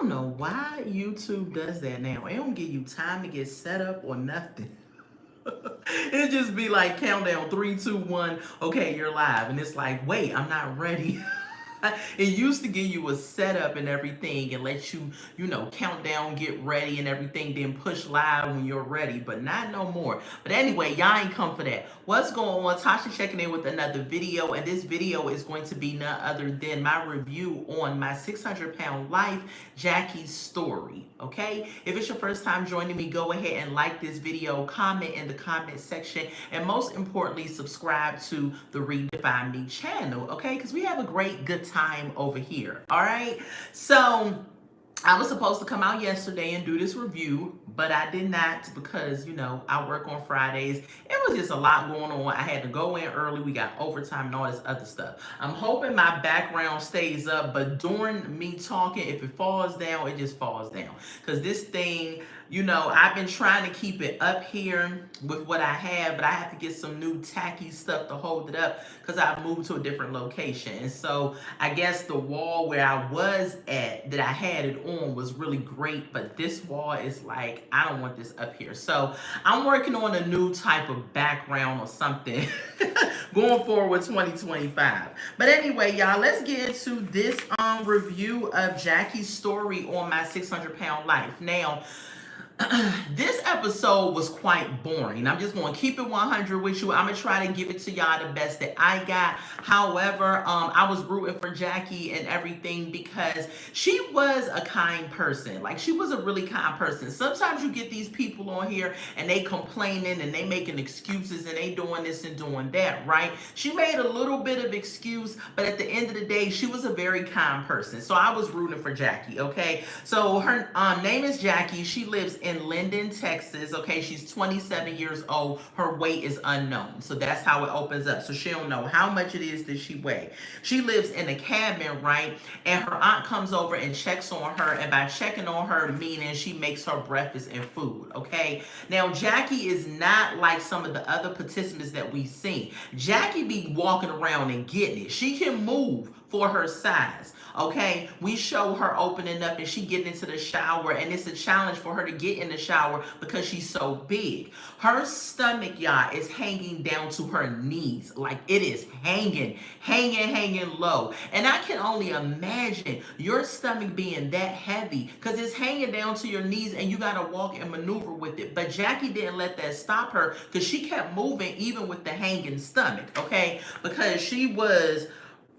don't know why YouTube does that now. It don't give you time to get set up or nothing. It just be like countdown 3, 2, 1. Okay, you're live, and it's like, wait, I'm not ready. It used to give you a setup and everything and let you, count down, get ready and everything, then push live when you're ready, but not no more. But anyway, y'all ain't come for that. What's going on? Tasha checking in with another video, and this video is going to be none other than my review on my 600-pound life, Jacky's story, okay? If it's your first time joining me, go ahead and like this video, comment in the comment section, and most importantly, subscribe to the Redefine Me channel, okay? Because we have a great, good time over here, all right? So I was supposed to come out yesterday and do this review, but I did not because, I work on Fridays. It was just a lot going on. I had to go in early. We got overtime and all this other stuff. I'm hoping my background stays up, but during me talking, if it falls down, it just falls down. Because this thing, I've been trying to keep it up here with what I have, but I have to get some new tacky stuff to hold it up because I moved to a different location. And so I guess the wall where I was at that I had it on was really great, but this wall is like, I don't want this up here. So I'm working on a new type of background or something going forward with 2025. But anyway, y'all, let's get into this review of Jacky's story on my 600-pound life. Now, this episode was quite boring. I'm just going to keep it 100 with you. I'm going to try to give it to y'all the best that I got. However, I was rooting for Jacky and everything because she was a kind person. Like, she was a really kind person. Sometimes you get these people on here and they complaining and they making excuses and they doing this and doing that, right? She made a little bit of excuse, but at the end of the day, she was a very kind person. So I was rooting for Jacky, okay? So her name is Jacky. She lives in Linden, Texas. Okay, she's 27 years old. Her weight is unknown. So that's how it opens up. So she don't know how much it is that she weigh. She lives in a cabin, right? And her aunt comes over and checks on her. And by checking on her, meaning she makes her breakfast and food. Okay. Now, Jacky is not like some of the other participants that we've seen. Jacky be walking around and getting it. She can move for her size. Okay, we show her opening up and she getting into the shower, and it's a challenge for her to get in the shower because she's so big. Her stomach, y'all, is hanging down to her knees. Like, it is hanging low. And I can only imagine your stomach being that heavy because it's hanging down to your knees and you got to walk and maneuver with it. But Jacky didn't let that stop her because she kept moving even with the hanging stomach, okay? Because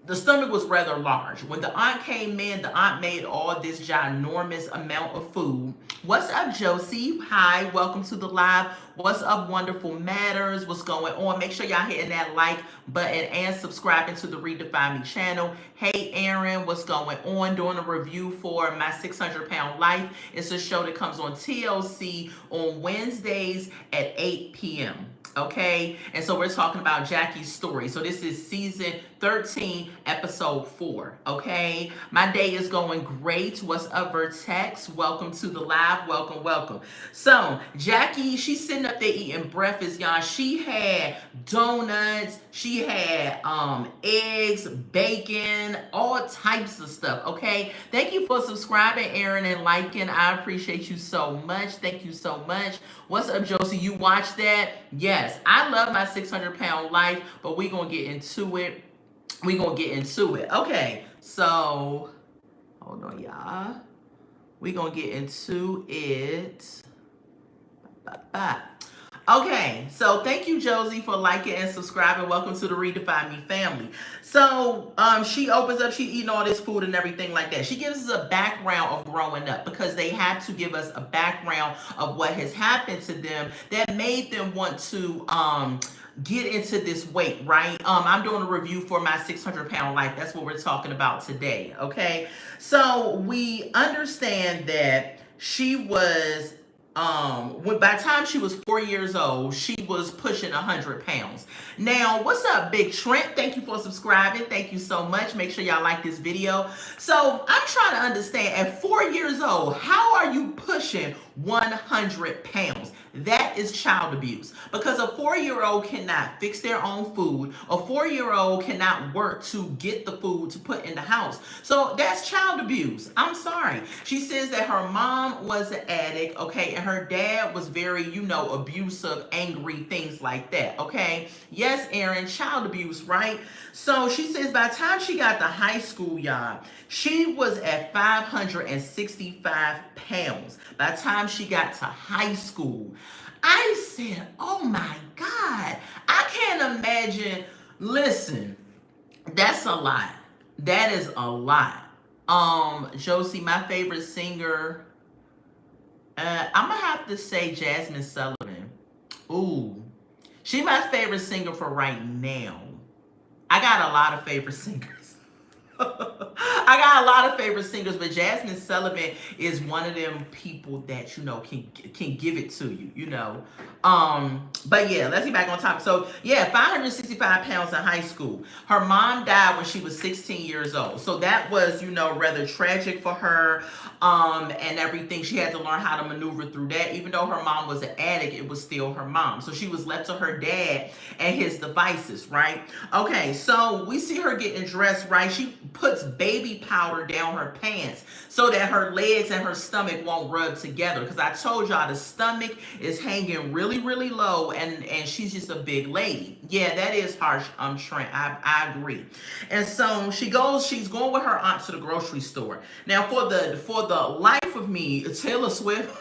the stomach was rather large. When the aunt came in, the aunt made all this ginormous amount of food. What's up, Josie? Hi, welcome to the live. What's up, Wonderful Matters? What's going on? Make sure y'all hitting that like button and subscribing to the Redefine Me channel. Hey, Aaron, what's going on? Doing a review for my 600-pound life. It's a show that comes on TLC on Wednesdays at 8 p.m. Okay, and so we're talking about Jacky's story. So this is season 13, episode 4. Okay, my day is going great. What's up, Vertex? Welcome to the live. Welcome. So Jacky, she's sitting up there eating breakfast, y'all. She had donuts. She had eggs, bacon, all types of stuff. Okay, thank you for subscribing, Aaron, and liking. I appreciate you so much. Thank you so much. What's up, Josie? You watched that? Yes, I love my 600-pound life, but we're going to get into it. Okay, so hold on, y'all. We're going to get into it. Bye. Okay, so thank you, Josie, for liking and subscribing. Welcome to the Redefine Me family. So she opens up, she eating all this food and everything like that. She gives us a background of growing up because they had to give us a background of what has happened to them that made them want to get into this weight, right? I'm doing a review for my 600-pound life. That's what we're talking about today, okay? So we understand that she was by the time she was 4 years old, she was pushing 100 pounds. Now, what's up, Big Trent? Thank you for subscribing. Thank you so much. Make sure y'all like this video. So I'm trying to understand, at 4 years old, how are you pushing 100 pounds. That is child abuse because a 4-year-old cannot fix their own food. A 4-year-old cannot work to get the food to put in the house. So that's child abuse. I'm sorry. She says that her mom was an addict, okay, and her dad was very, abusive, angry, things like that, okay? Yes, Aaron, child abuse, right? So she says by the time she got to high school, y'all, she was at 565 pounds. By the time she got to high school, I said, oh my God, I can't imagine. Listen, that's a lot. That is a lot. Josie, my favorite singer, I'm gonna have to say Jasmine Sullivan. Ooh, she my favorite singer for right now. I got a lot of favorite singers. I got a lot of favorite singers, but Jasmine Sullivan is one of them people that can give it to you. But yeah, let's get back on topic. So yeah, 565 pounds in high school. Her mom died when she was 16 years old. So that was, rather tragic for her. And everything. She had to learn how to maneuver through that. Even though her mom was an addict, it was still her mom. So she was left to her dad and his devices, right? Okay, so we see her getting dressed, right? She puts baby powder down her pants so that her legs and her stomach won't rub together. Because I told y'all the stomach is hanging really, really low, and she's just a big lady. Yeah, that is harsh, Trent. I agree. And so she's going with her aunt to the grocery store. Now for the life of me, Taylor Swift.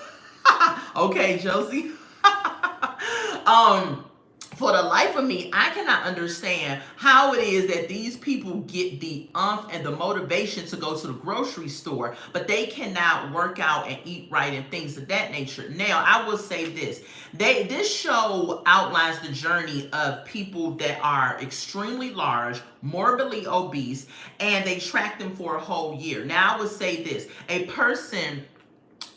Okay, Josie. For the life of me, I cannot understand how it is that these people get the umph and the motivation to go to the grocery store, but they cannot work out and eat right and things of that nature. Now, I will say this. This show outlines the journey of people that are extremely large, morbidly obese, and they track them for a whole year. Now, I would say this. A person...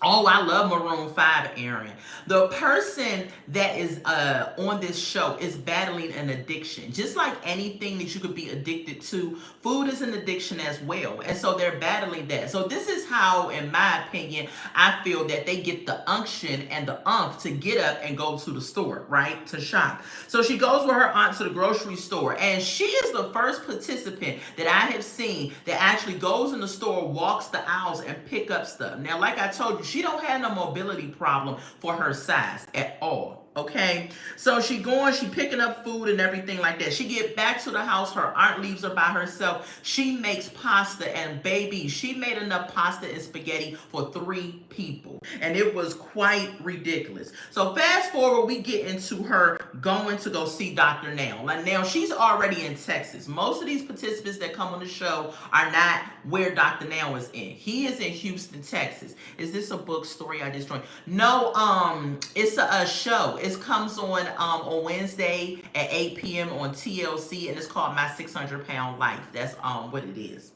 Oh, I love Maroon 5, Aaron. The person that is on this show is battling an addiction. Just like anything that you could be addicted to, food is an addiction as well. And so they're battling that. So this is how, in my opinion, I feel that they get the unction and the umph to get up and go to the store, right? To shop. So she goes with her aunt to the grocery store. And she is the first participant that I have seen that actually goes in the store, walks the aisles, and pick up stuff. Now, like I told you, she don't have no mobility problem for her size at all. Okay, so she picking up food and everything like that. She get back to the house, her aunt leaves her by herself. She makes pasta, and baby, she made enough pasta and spaghetti for 3 people. And it was quite ridiculous. So fast forward, we get into her going to go see Dr. Now. Like now, she's already in Texas. Most of these participants that come on the show are not where Dr. Now is in. He is in Houston, Texas. Is this a book story I just joined? No, it's a show. It comes on Wednesday at 8 p.m. on TLC, and it's called My 600-Pound Life. That's what it is.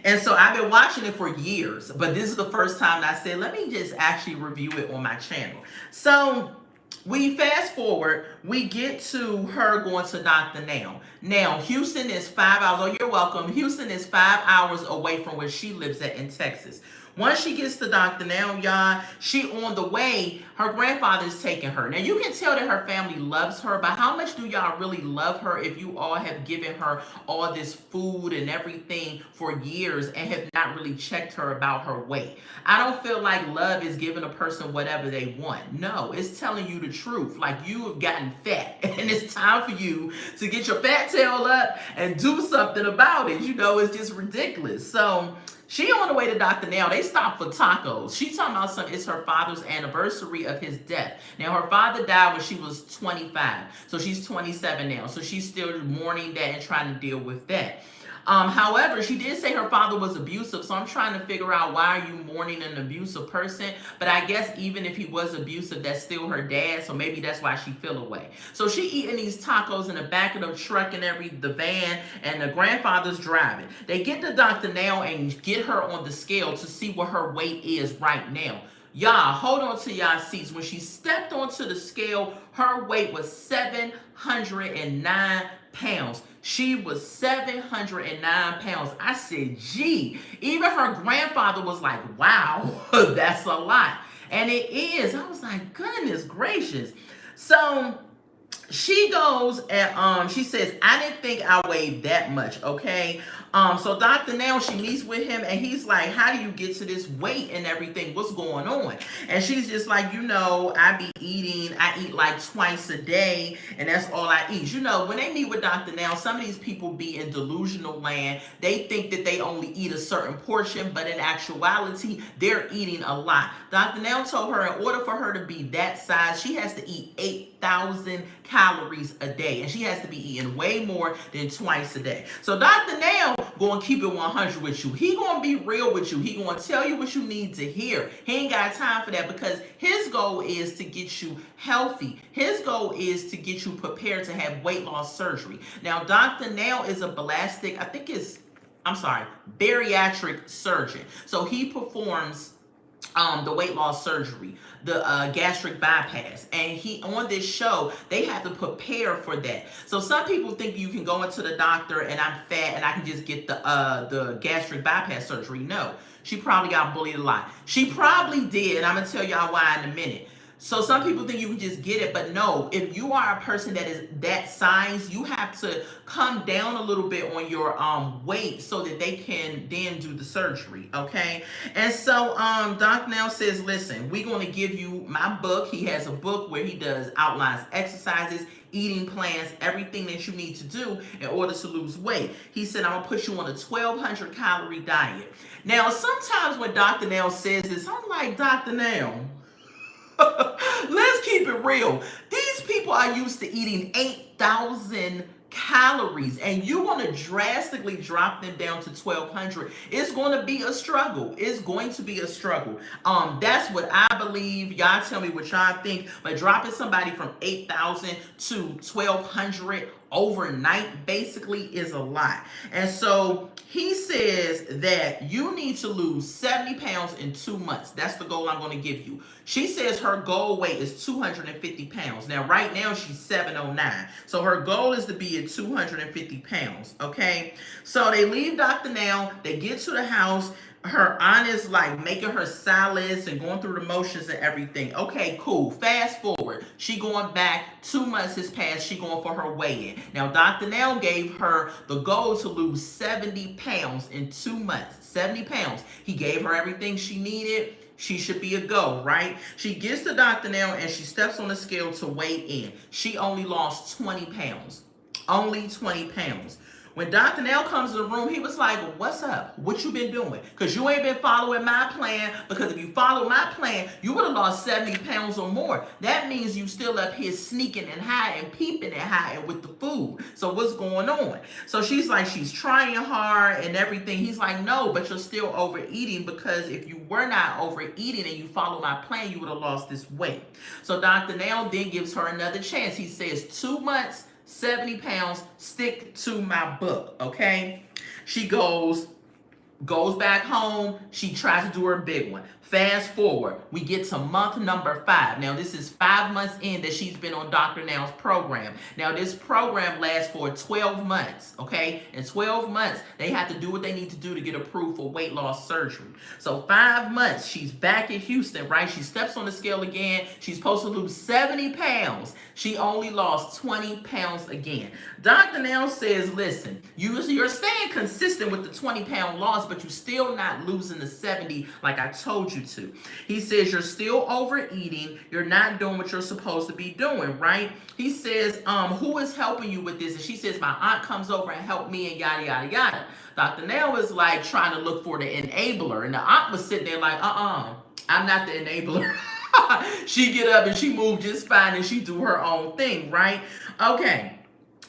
And so I've been watching it for years, but this is the first time that I said, let me just actually review it on my channel. So we fast forward, we get to her going to Dr. Now. Now, Houston is 5 hours. Oh, you're welcome. Houston is 5 hours away from where she lives at in Texas. Once she gets to Dr. Now, y'all, she on the way, her grandfather is taking her. Now, you can tell that her family loves her, but how much do y'all really love her if you all have given her all this food and everything for years and have not really checked her about her weight? I don't feel like love is giving a person whatever they want. No, it's telling you the truth. Like, you have gotten fat, and it's time for you to get your fat tail up and do something about it. It's just ridiculous. So she on the way to Dr. Now. They stop for tacos. She talking about it's her father's anniversary of his death. Now, her father died when she was 25. So she's 27 now. So she's still mourning that and trying to deal with that. However, she did say her father was abusive, so I'm trying to figure out why are you mourning an abusive person. But I guess even if he was abusive, that's still her dad, so maybe that's why she feel away. So she eating these tacos in the back of the truck and the van, and the grandfather's driving. They get to Dr. Now and get her on the scale to see what her weight is right now. Y'all, hold on to y'all seats. When she stepped onto the scale, her weight was 709 pounds. She was 709 pounds. I said, gee, even her grandfather was like, wow, that's a lot. And it is. I was like, goodness gracious. So she goes and she says, I didn't think I weighed that much, okay? So Dr. Now, she meets with him and he's like, how do you get to this weight and everything? What's going on? And she's just like, I eat like twice a day and that's all I eat. When they meet with Dr. Now, some of these people be in delusional land. They think that they only eat a certain portion, but in actuality, they're eating a lot. Dr. Now told her in order for her to be that size, she has to eat 8,000 calories a day, and she has to be eating way more than twice a day. So Dr. Now going to keep it 100 with you. He going to be real with you. He going to tell you what you need to hear. He ain't got time for that because his goal is to get you healthy. His goal is to get you prepared to have weight loss surgery. Now, Dr. Now is a bariatric surgeon. So he performs the weight loss surgery, the gastric bypass, and on this show they have to prepare for that. So some people think you can go into the doctor and I'm fat and I can just get the gastric bypass surgery. No, she probably got bullied a lot. She probably did, and I'm gonna tell y'all why in a minute. So some people think you can just get it, but no, if you are a person that is that size, you have to come down a little bit on your weight so that they can then do the surgery, okay? And so Doc now says, listen, we're going to give you my book. He has a book where he outlines exercises, eating plans, everything that you need to do in order to lose weight. He said, I'm going to put you on a 1,200 calorie diet. Now, sometimes when Dr. Nail says this, I'm like, Dr. Nail, let's keep it real. These people are used to eating 8,000 calories and you want to drastically drop them down to 1,200. It's going to be a struggle. It's going to be a struggle. That's what I believe. Y'all tell me what y'all think. But dropping somebody from 8,000 to 1,200 overnight basically is a lot. And so he says that you need to lose 70 pounds in 2 months. That's the goal I'm going to give you. She says her goal weight is 250 pounds. Now, right now, she's 709. So her goal is to be at 250 pounds, okay? So they leave Dr. Now. They get to the house. Her aunt is like making her salads and going through the motions and everything. Okay, cool. Fast forward. She going back. 2 months has passed. She going for her weigh-in. Now, Dr. Now gave her the goal to lose 70 pounds in 2 months. 70 pounds. He gave her everything she needed. She should be a go, right? She gets to Dr. Now and she steps on the scale to weigh in. She only lost 20 pounds. Only 20 pounds. When Dr. Nell comes to the room, he was like, what's up? What you been doing? Because you ain't been following my plan. Because if you follow my plan, you would have lost 70 pounds or more. That means you still up here sneaking and hiding, peeping and hiding with the food. So what's going on? So she's like, she's trying hard and everything. He's like, no, but you're still overeating, because if you were not overeating and you follow my plan, you would have lost this weight. So Dr. Nell then gives her another chance. He says 2 months, 70 pounds, stick to my book, okay? She goes back home. She tries to do her big one. Fast forward, we get to month number 5. Now, this is 5 months in that she's been on Dr. Now's program. Now, this program lasts for 12 months, okay? In 12 months, they have to do what they need to do to get approved for weight loss surgery. So 5 months, she's back in Houston, right? She steps on the scale again. She's supposed to lose 70 pounds. She only lost 20 pounds again. Dr. Now says, listen, you're staying consistent with the 20-pound loss, but you're still not losing the 70 like I told you to. He says you're still overeating. You're not doing what you're supposed to be doing, right? He says, who is helping you with this? And she says, my aunt comes over and helped me and yada, yada, yada. Dr. Nell is like trying to look for the enabler. And the aunt was sitting there like, I'm not the enabler. She get up and she move just fine and she do her own thing, right? Okay.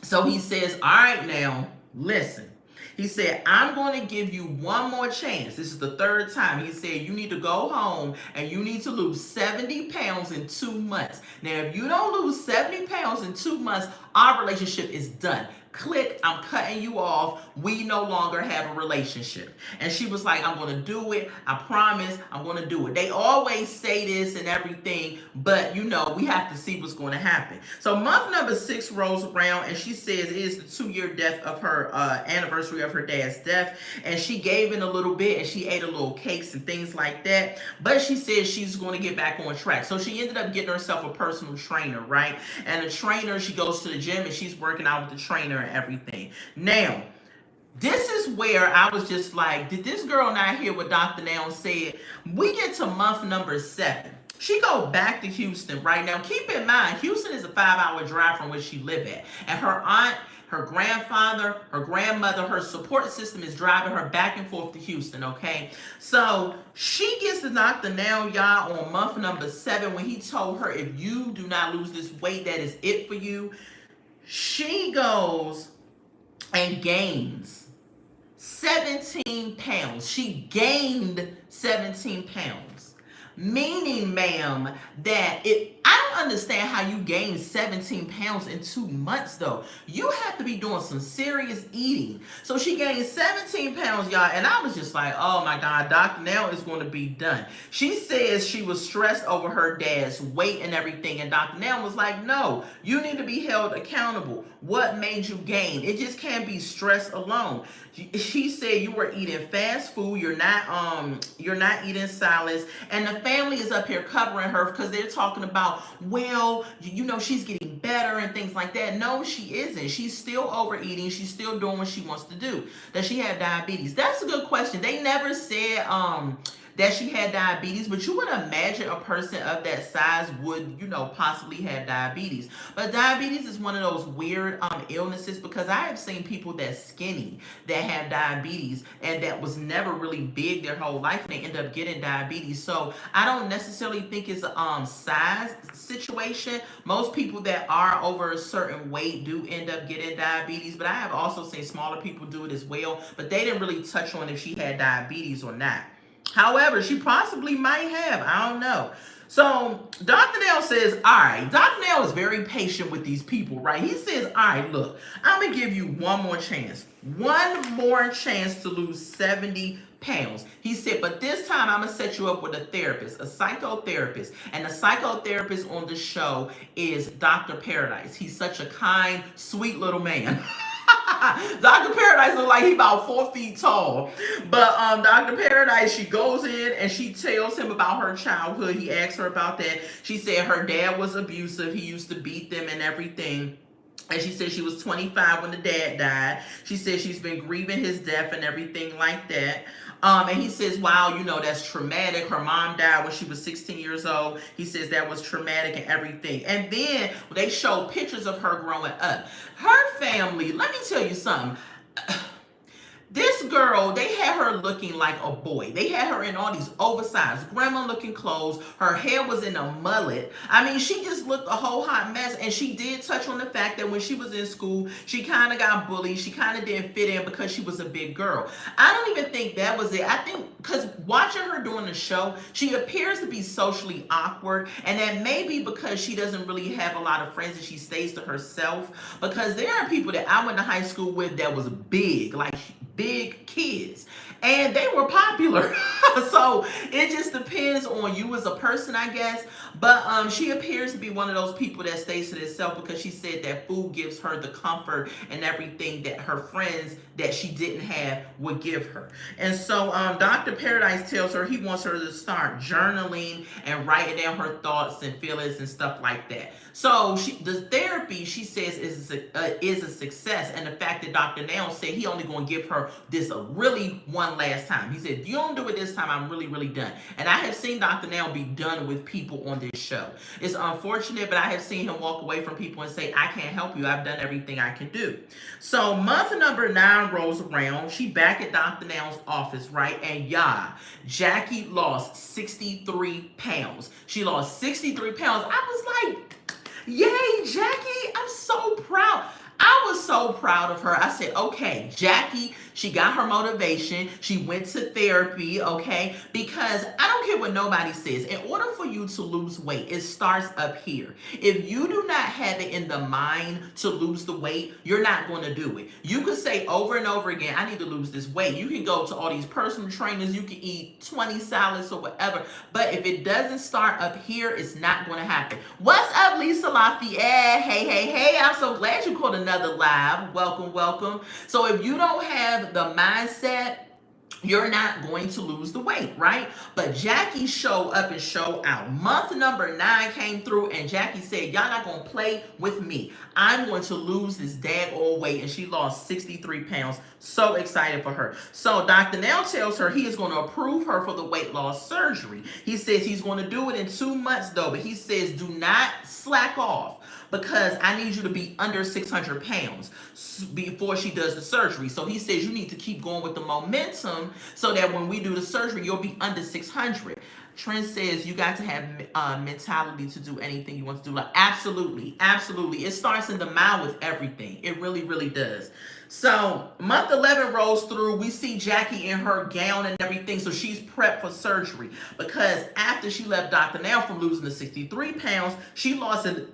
So he says, all right, now, listen. He said, I'm going to give you one more chance. This is the 3rd time. He said, you need to go home and you need to lose 70 pounds in 2 months. Now, if you don't lose 70 pounds in 2 months, our relationship is done. click, I'm cutting you off. We no longer have a relationship. And she was like, I'm going to do it. I promise I'm going to do it. They always say this and everything, but we have to see what's going to happen. So month number 6 rolls around, and she says it is the 2-year death of her anniversary of her dad's death. And she gave in a little bit, and she ate a little cakes and things like that. But she says she's going to get back on track. So she ended up getting herself a personal trainer, right? And the trainer, she goes to the gym and she's working out with the trainer and everything. Now, this is where I was just like, did this girl not hear what Dr. Now said? We get to month number 7. She go back to Houston right now. Keep in mind, Houston is a 5-hour drive from where she live at. And her aunt, her grandfather, her grandmother, her support system is driving her back and forth to Houston, okay? So she gets to Dr. Now, y'all, on month number 7 when he told her, if you do not lose this weight, that is it for you. She goes and gains 17 pounds. She gained 17 pounds. Meaning, ma'am, that I don't understand how you gain 17 pounds in 2 months, though. You have to be doing some serious eating. So she gained 17 pounds, y'all, and I was just like, oh my God, Dr. Now is going to be done. She says she was stressed over her dad's weight and everything, and Dr. Now was like, no, you need to be held accountable. What made you gain? It just can't be stress alone. She said you were eating fast food, you're not eating salads, and the family is up here covering her because they're talking about, well, she's getting better and things like that. No, she isn't. She's still overeating. She's still doing what she wants to do. Does she have diabetes? That's a good question. They never said that she had diabetes, but you would imagine a person of that size would, possibly have diabetes. But diabetes is one of those weird illnesses, because I have seen people that's skinny that have diabetes and that was never really big their whole life, and they end up getting diabetes. So I don't necessarily think it's a size situation. Most people that are over a certain weight do end up getting diabetes, but I have also seen smaller people do it as well, but they didn't really touch on if she had diabetes or not. However, she possibly might have. I don't know. So Dr. Now says, all right, Dr. Now is very patient with these people, right? He says, all right, look, I'm going to give you one more chance. One more chance to lose 70 pounds. He said, but this time I'm going to set you up with a therapist, a psychotherapist. And the psychotherapist on the show is Dr. Paradise. He's such a kind, sweet little man. Dr. Paradise looks like he about 4 feet tall. But Dr. Paradise, she goes in and she tells him about her childhood. He asks her about that. She said her dad was abusive. He used to beat them and everything. And she said she was 25 when the dad died. She said she's been grieving his death and everything like that. And he says, wow, that's traumatic. Her mom died when she was 16 years old. He says that was traumatic and everything. And then they show pictures of her growing up. Her family, let me tell you something. This girl, they had her looking like a boy. They had her in all these oversized grandma-looking clothes. Her hair was in a mullet. I mean, she just looked a whole hot mess. And she did touch on the fact that when she was in school, she kind of got bullied. She kind of didn't fit in because she was a big girl. I don't even think that was it. I think because watching her doing the show, she appears to be socially awkward. And that may be because she doesn't really have a lot of friends and she stays to herself. Because there are people that I went to high school with that was big, like big kids, and they were popular. So it just depends on you as a person, I guess. But she appears to be one of those people that stays to herself, because she said that food gives her the comfort and everything that her friends that she didn't have would give her. And so Dr. Paradise tells her he wants her to start journaling and writing down her thoughts and feelings and stuff like that. So the therapy, she says, is a success. And the fact that Dr. Now said he only going to give her this really one last time. He said, if you don't do it this time, I'm really, really done. And I have seen Dr. Now be done with people on this show. It's unfortunate, but I have seen him walk away from people and say, I can't help you. I've done everything I can do. So month number 9 rolls around. She back at Dr. Now's office, right? And Jacky lost 63 pounds. She lost 63 pounds. I was like, yay, Jacky, I'm so proud. I was so proud of her. I said, okay, Jacky, She got her motivation. She went to therapy, okay? Because I don't care what nobody says. In order for you to lose weight, it starts up here. If you do not have it in the mind to lose the weight, you're not going to do it. You could say over and over again, I need to lose this weight. You can go to all these personal trainers. You can eat 20 salads or whatever. But if it doesn't start up here, it's not going to happen. What's up, Lisa Lafayette? Hey, hey, hey. I'm so glad you caught another live. Welcome, welcome. So if you don't have the mindset, you're not going to lose the weight, right? But Jacky showed up and showed out. Month number 9 came through and Jacky said, y'all not going to play with me. I'm going to lose this daggone weight. And she lost 63 pounds. So excited for her. So Dr. Now tells her he is going to approve her for the weight loss surgery. He says he's going to do it in 2 months though. But he says do not slack off, because I need you to be under 600 pounds before she does the surgery. So he says you need to keep going with the momentum so that when we do the surgery, you'll be under 600. Trent says you got to have mentality to do anything you want to do. Like, absolutely, absolutely. It starts in the mind with everything. It really, really does. So month 11 rolls through. We see Jacky in her gown and everything. So she's prepped for surgery, because after she left Dr. Now from losing the 63 pounds, she lost an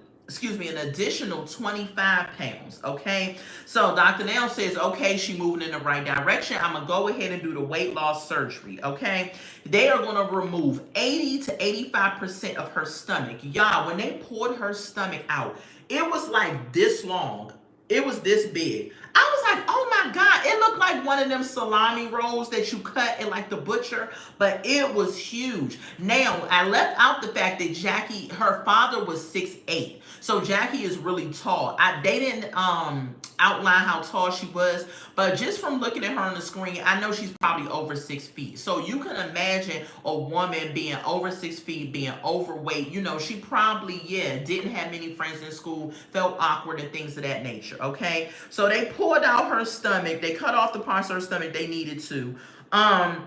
additional 25 pounds, okay? So Dr. Now says, okay, she's moving in the right direction. I'm going to go ahead and do the weight loss surgery, okay? They are going to remove 80 to 85% of her stomach. Y'all, when they pulled her stomach out, it was like this long. It was this big. I was like, oh my God, it looked like one of them salami rolls that you cut in like the butcher, but it was huge. Now, I left out the fact that Jacky, her father was 6'8". So Jacky is really tall. They didn't outline how tall she was, but just from looking at her on the screen, I know she's probably over 6 feet. So you can imagine a woman being over 6 feet, being overweight. You know, she probably, didn't have many friends in school, felt awkward and things of that nature, okay? So they pulled out her stomach. They cut off the parts of her stomach they needed to. And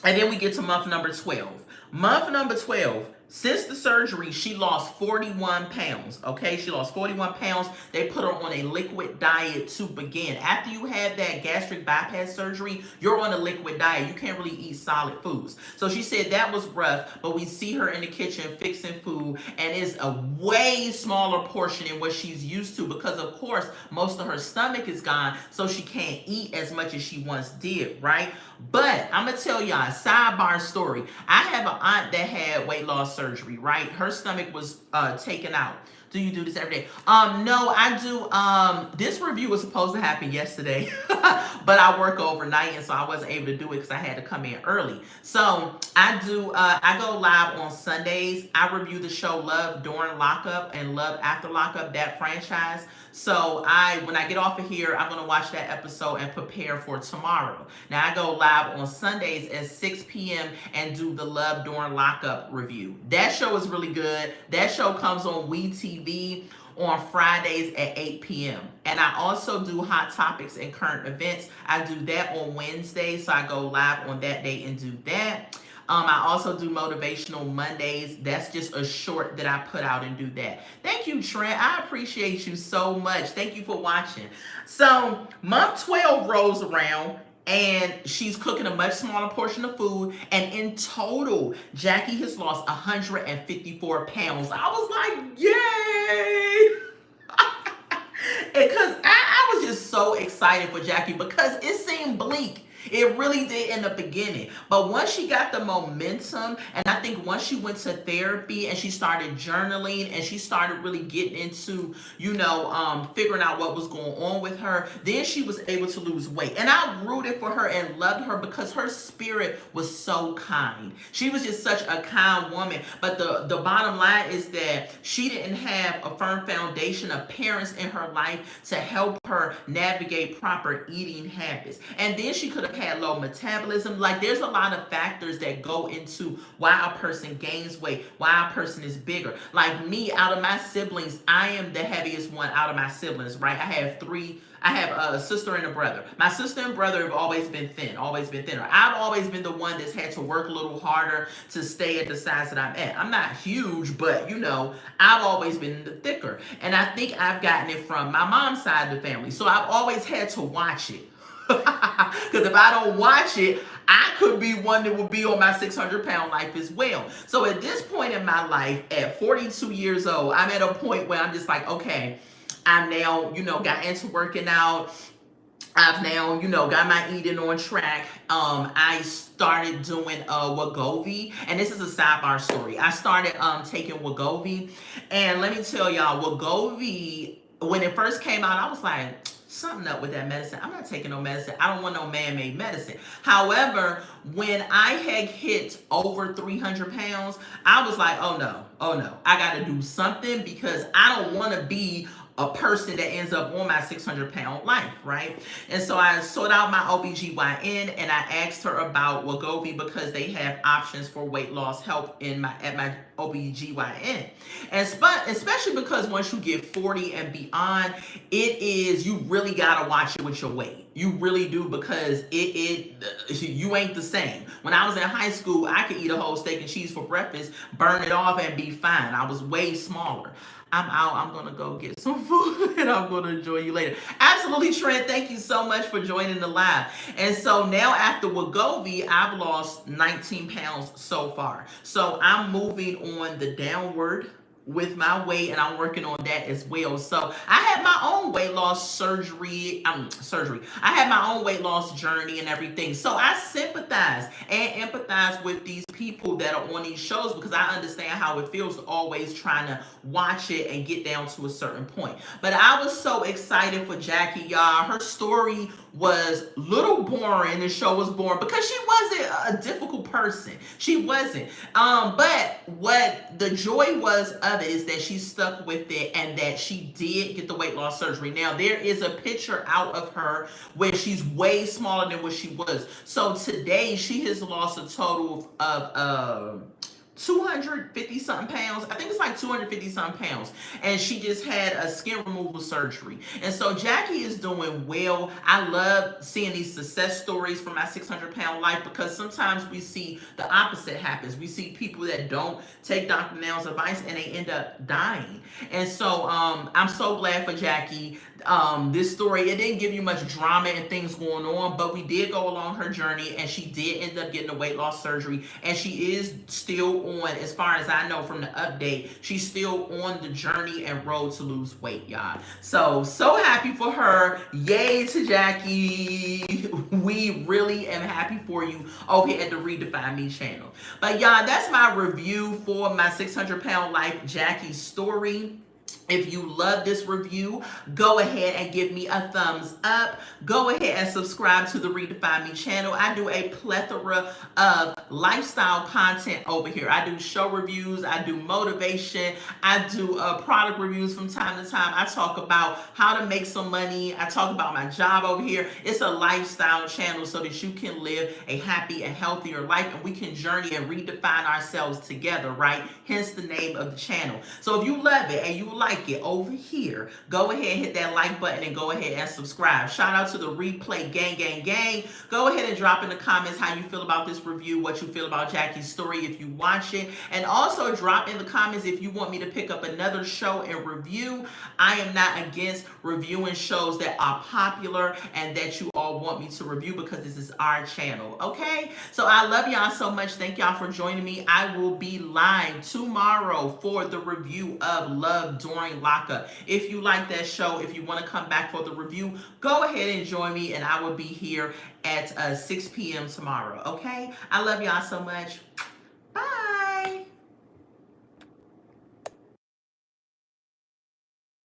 then we get to month number 12. Month number 12, since the surgery, she lost 41 pounds, okay? She lost 41 pounds. They put her on a liquid diet to begin. After you have that gastric bypass surgery, you're on a liquid diet. You can't really eat solid foods. So she said that was rough, but we see her in the kitchen fixing food, and it's a way smaller portion than what she's used to, because, of course, most of her stomach is gone, so she can't eat as much as she once did, right? But I'm going to tell y'all a sidebar story. I have an aunt that had weight loss surgery, right? Her stomach was taken out. Do you do this every day? No, I do. This review was supposed to happen yesterday, but I work overnight, and so I wasn't able to do it because I had to come in early. So I do. I go live on Sundays. I review the show Love During Lockup and Love After Lockup, that franchise. So when I get off of here, I'm going to watch that episode and prepare for tomorrow. Now, I go live on Sundays at 6 p.m. and do the Love During Lockup review. That show is really good. That show comes on WeTV on Fridays at 8 p.m. And I also do Hot Topics and Current Events. I do that on Wednesdays, so I go live on that day and do that. I also do Motivational Mondays. That's just a short that I put out and do that. Thank you, Trent. I appreciate you so much. Thank you for watching. So month 12 rolls around, and she's cooking a much smaller portion of food. And in total, Jacky has lost 154 pounds. I was like, yay! Because I was just so excited for Jacky, because it seemed bleak. It really did in the beginning. But once she got the momentum, and I think once she went to therapy and she started journaling and she started really getting into, figuring out what was going on with her, then she was able to lose weight. And I rooted for her and loved her because her spirit was so kind. She was just such a kind woman. But the bottom line is that she didn't have a firm foundation of parents in her life to help her navigate proper eating habits. And then she could have had low metabolism. Like, there's a lot of factors that go into why a person gains weight, why a person is bigger. Like me, out of my siblings, I am the heaviest one out of my siblings, right? I have a sister and a brother. My sister and brother have always been thinner. I've always been the one that's had to work a little harder to stay at the size that I'm at. I'm not huge, but I've always been the thicker. And I think I've gotten it from my mom's side of the family. So I've always had to watch it. Because if I don't watch it, I could be one that would be on my 600-pound life as well. So at this point in my life, at 42 years old, I'm at a point where I'm just like, okay, I'm now, got into working out. I've now, got my eating on track. I started doing Wegovy, and this is a sidebar story. I started taking Wegovy, and let me tell y'all, Wegovy, when it first came out, I was like, something up with that medicine. I'm not taking no medicine. I don't want no man-made medicine. However, when I had hit over 300 pounds, I was like, oh no, I got to do something because I don't want to be a person that ends up on my 600-pound life, right? And so I sought out my OBGYN and I asked her about Wegovy because they have options for weight loss help at my OBGYN. And especially because once you get 40 and beyond, you really gotta watch it with your weight. You really do, because you ain't the same. When I was in high school, I could eat a whole steak and cheese for breakfast, burn it off, and be fine. I was way smaller. I'm out. I'm going to go get some food and I'm going to enjoy you later. Absolutely, Trent. Thank you so much for joining the live. And so now after Wegovy, I've lost 19 pounds so far. So I'm moving on the downward with my weight, and I'm working on that as well. So I had my own weight loss surgery. I had my own weight loss journey and everything. So I sympathize and empathize with these people that are on these shows, because I understand how it feels to always trying to watch it and get down to a certain point. But I was so excited for Jacky, y'all. Her story was a little boring. The show was boring because she wasn't a difficult person. She wasn't. But what the joy was of it is that she stuck with it and that she did get the weight loss surgery. Now, there is a picture out of her where she's way smaller than what she was. So today she has lost a total of 250 something pounds. I think it's like 250 something pounds. And she just had a skin removal surgery. And so Jacky is doing well. I love seeing these success stories from my 600-pound life, because sometimes we see the opposite happens. We see people that don't take Dr. Nell's advice and they end up dying. And so I'm so glad for Jacky. This story, it didn't give you much drama and things going on, but we did go along her journey, and she did end up getting a weight loss surgery, and she is still on, as far as I know from the update, she's still on the journey and road to lose weight, y'all. So happy for her. Yay to Jacky. We really am happy for you over here at the Redefine Me channel. But y'all, that's my review for my 600-pound life, Jacky's story. If you love this review, go ahead and give me a thumbs up. Go ahead and subscribe to the Redefine Me channel. I do a plethora of lifestyle content over here. I do show reviews. I do motivation. I do product reviews from time to time. I talk about how to make some money. I talk about my job over here. It's a lifestyle channel so that you can live a happy and healthier life, and we can journey and redefine ourselves together, right? Hence the name of the channel. So if you love it and you like it over here, go ahead and hit that like button and go ahead and subscribe. Shout out to the replay gang. Go ahead and drop in the comments how you feel about this review, what you feel about Jacky's story if you watch it, and also drop in the comments if you want me to pick up another show and review. I am not against reviewing shows that are popular and that you all want me to review, because this is our channel, okay? So I love y'all so much. Thank y'all for joining me. I will be live tomorrow for the review of Love During Lockup. If you like that show, if you want to come back for the review, go ahead and join me, and I will be here at 6 p.m. tomorrow, okay? I love y'all so much.